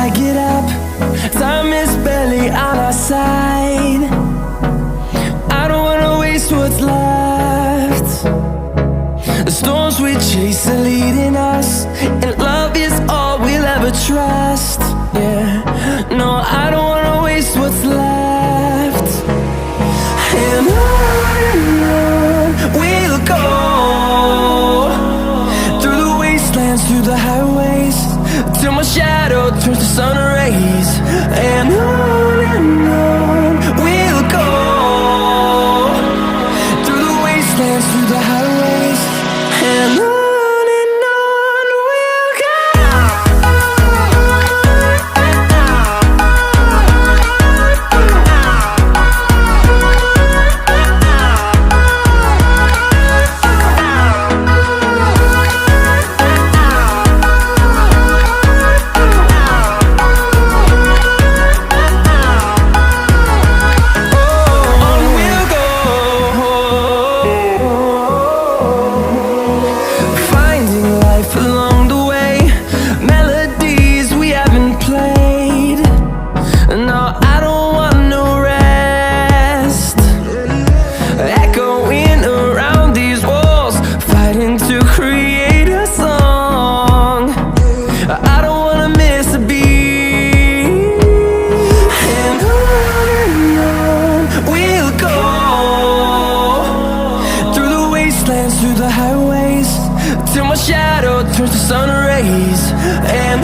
I get up, time is barely on our side. I don't wanna waste what's left. The storms we chase are leading us, and love is all we'll ever trust. Yeah, no, I don't wanna waste what's left. And on we'll go, through the wastelands, through the highways, till my shadow turns to sun rays. And on we'll go, through the wastelands, through the highways, and on we'll go. Through the highways, till my shadow turns to sun rays. And